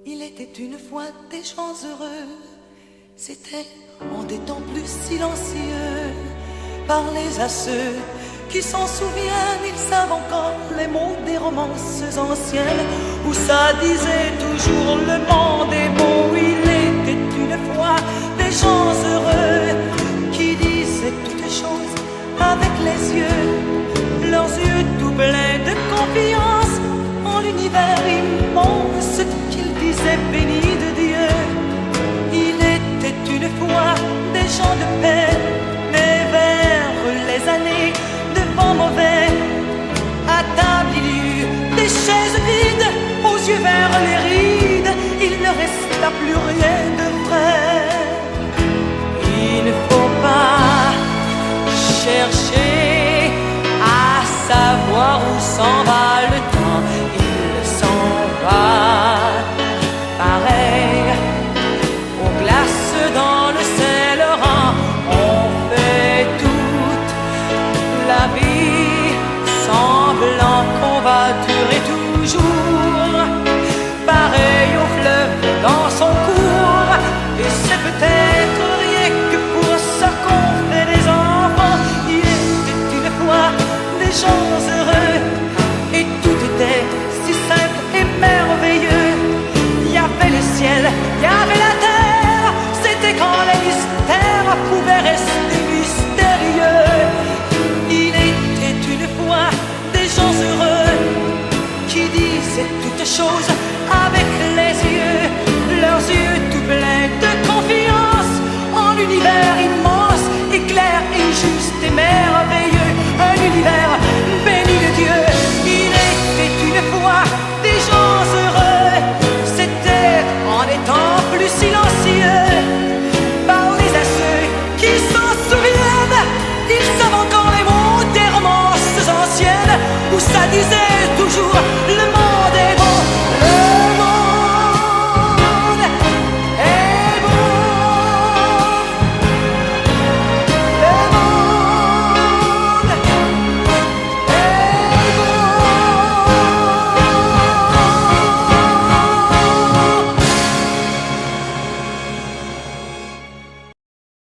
Il était une fois des gens heureux, c'était en des temps plus silencieux. Parlez à ceux qui s'en souviennent, ils savent encore les mots des romances anciennes, où ça disait toujours le monde est beau. Il était une fois des gens heureux, qui disaient toutes choses avec les yeux, leurs yeux tout pleins de confiance en l'univers immense qu'ils disaient béni de Dieu. Il était une fois des gens de paix, mais vers les années de vent mauvais, à table il y eut des chaises vides, aux yeux vers les rides, il ne resta plus rien de vrai. Il ne faut pas chercher à savoir où s'en va le temps, il s'en va pareil aux glaces dans le Saint-Laurent. On fait toute la vie semblant qu'on va durer toujours, pareil au fleuve dans son cours. Et c'est peut-être rien que pour ça qu'on fait des enfants. Il était une fois des gens heureux, et tout était si simple et merveilleux. Il y avait le ciel, il y avait la terre, c'était quand les mystères pouvaient rester mystérieux. Il était une fois des gens heureux, qui disaient toutes choses